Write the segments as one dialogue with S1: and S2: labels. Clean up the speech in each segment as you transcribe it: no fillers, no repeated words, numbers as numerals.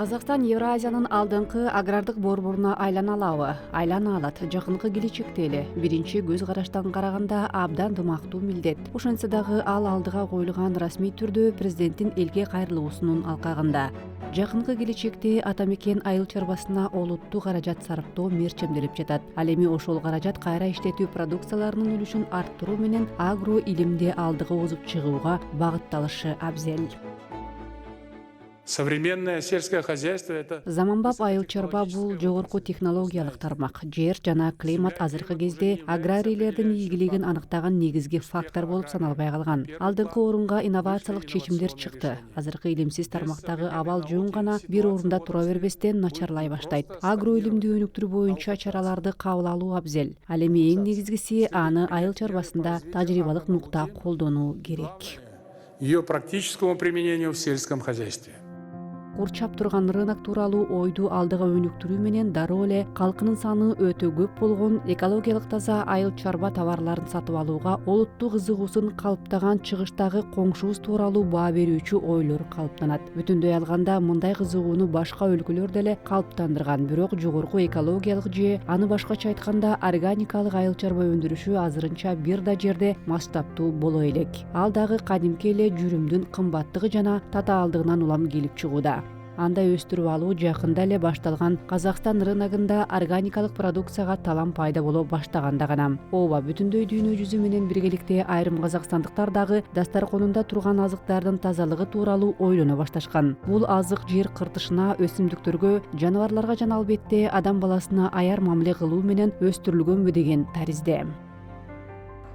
S1: Казакстан Евразиянын алдыңкы агрардык борборуна айлана алабы? Айлана алат. Жакынкы келечекте эле. Биринчи көз караштан караганда абдан ынтымактуу милдет. Ошентсе дагы ал алдыга коюлган расмий түрдө президенттин элге кайрылуусунун алкагында. Жакынкы келечекте ата мекен айыл чарбасына олуттуу каражат сарптоо мерчемделип жатат. Ал эми ошол каражат кайра иштетүү продукцияларынын үлүшүн арттыруу менен агро илимди алдыга озуп чыгууга багытталышы абзел.
S2: Современное сельское хозяйство — это...
S1: Заманбап айыл чарба бул жогорку технологиялык тармак. Жер жана климат азыркы кезде аграрийлердин ийгилигин аныктаган негизги фактор болуп саналбай калган. Алдыңкы орунга инновациялык чечимдер чыкты. Азыркы илимсиз тармактагы абал жөн гана бир орунда тура бербестен начарлай баштайт. Агро илимди өнүктүрүү боюнча чараларды кабыл алуу абзел. Ал эми эң негизгиси аны айыл чарбасында тажрыйбалык нукта колдонуу керек.
S2: Ее практическому применению в сельском хозяйстве.
S1: Курчап турган рынок тууралуу ойду алдыга өнүктүрүү менен дароо эле калкынын саны өтө көп болгон экологиялык таза айыл чарба товарларын сатып алууга олуттуу кызыгуусун калыптаган чыгыштагы коңшубуз тууралуу баа берүүчү ойлор калыптанат. Бүтүндөй алганда мындай кызыгууну башка өлкөлөр деле калыптандырган, бирок жогорку экологиялык же аны башкача айтканда органикалык айыл чарба өндүрүшү азырынча бир да жерде масштабтуу боло элек. Ал дагы кадимки эле жүрүмдүн кымбаттыгы жана татаалдыгынан улам келип чыгууда. Андай өстүрүп алуу жакында эле башталган Казакстан рыногунда органикалык продукцияга талам пайда боло баштаганда гана. Ооба, бүтүндөй дүйнө жүзү менен биргеликте айрым казакстандыктар дагы дастарконунда турган азыктардын тазалыгы тууралуу ойлоно башташкан. Бул азык жер кыртышына, өсүмдүктөргө, жаныбарларга жана албетте адам баласына аяр мамиле кылуу менен өстүрүлгөнбү деген таризде.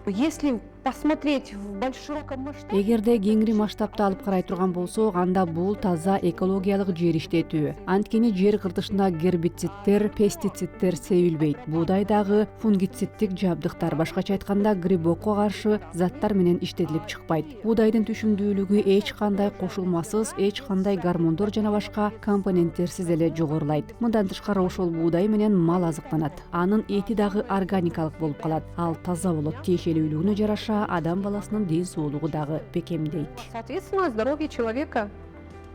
S3: Если посмотреть в широком масштабе...
S1: Эгерде кеңири масштабта алып карай турган болсок, анда бул таза экологиялык жер иштетүү. Анткени жер кыртышына гербициддер, пестициддер себилбейт. Буудай дагы фунгициддик жабдыктар, башкача айтканда грибокко каршы заттар менен иштетилип чыкпайт. Буудайдын түшүмдүүлүгү эч кандай кошулмасыз, эч кандай гормондор жана башка компоненттерсиз эле жогорулайт. Мындан тышкары ошол буудай менен мал азыктанат. Анын эти дагы органикалык болуп калат. Ал таза болот. Тиешелүүлүгүнө жараша адам баласынын ден соолугу дагы бекемдейт.
S3: Соответственно, здоровье человека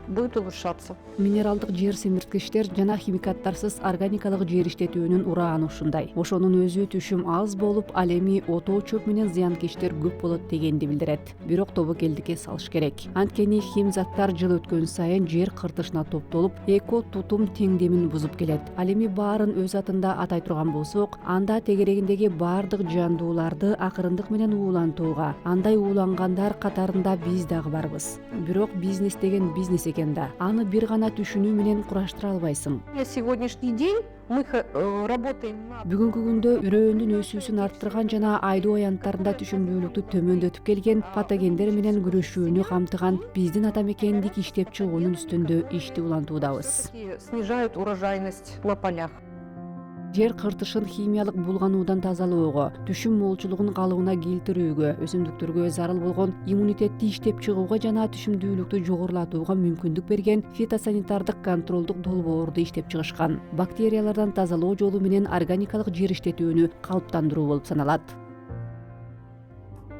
S3: будет улучшаться.
S1: Минералдык жер семирткичтер жана химикаттарсыз органикалык жер иштетүүнүн урааны ушундай. Ошонун өзү түшүм аз болуп, ал эми отоо чөп менен зыянкечтер көп болот дегенди билдирет. Бирок тобокелдикке салыш керек. Анткени хим заттар жыл өткөн сайын жер кыртышына топтолуп, эко тутум теңдемин бузуп келет. Ал эми баарын өз атында атай турган болсок, анда тегерегиндеги баардык жандууларды акырындык менен уулантууга, андай уулангандар катарында биз дагы барбыз. Бирок бизнес деген бизнес экен да. Аны бир гана түшүнүү менен кураштыра албайсың.
S3: На сегодняшний день мы работаем на...
S1: Бүгүнкү күндө үрөөндүн өсүүсүн арттырган жана айдоо аянттарында түшүмдүүлүктү төмөндөтүп келген патогендер менен күрөшүүнү камтыган биздин ата мекендик иштеп чыгуунун үстүндө ишти улантуудабыз.
S3: Снижают урожайность на полях.
S1: Жер кыртышын химиялык булгануудан тазалоого, түшүм молчулугун калыбына келтирүүгө, өсүмдүктөргө зарыл болгон иммунитетти иштеп чыгууга жана түшүмдүүлүктү жогорулатууга мүмкүндүк берген фитосанитардык контролдук долбоорду иштеп чыгышкан. Бактериялардан тазалоо жолу менен органикалык жер иштетүүнү калыптандыруу болуп саналат.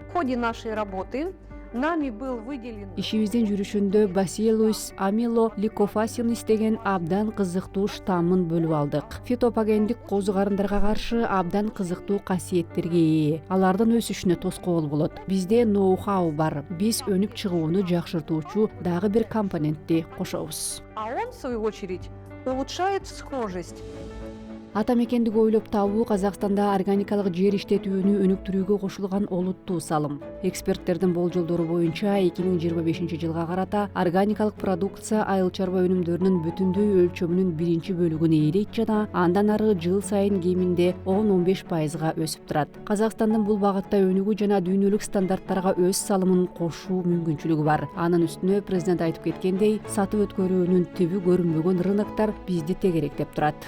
S3: В ходе нашей работы нами был выделен...
S1: Ишибиздин жүрүшүндө Bacillus amylolicofaciens деген абдан кызыктуу штаммын бөлүп алдык. Фитопагендик козу карындарга каршы абдан кызыктуу касиеттерге ээ. Алардын өсүшүнө тоскоол болот. Бизде ноу-хау бар. Биз өнүп чыгууну жакшыртуучу дагы бир компонентти кошобуз.
S3: А он, в свою очередь, улучшает схожесть.
S1: Ата мекендик ойлоп табуу Казакстанда органикалык жер иштетүүнү өнүктүрүүгө кошулган олуттуу салым. Эксперттердин болжолдору боюнча 2025 жылга карата органикалык продукция айыл чарба өнүмдөрүнүн бүтүндөй өлчөмүнүн биринчи бөлүгүн ээлейт жана андан ары жыл сайын кеминде 10-15% өсүп турат. Казакстандын бул багытта өнүгүү жана дүйнөлүк стандарттарга өз салымын кошуу мүмкүнчүлүгү бар. Анын үстүнө президент айтып кеткендей, сатып өткөрүүнүн түбү көрүнбөгөн рыноктор бизди тегеректеп турат.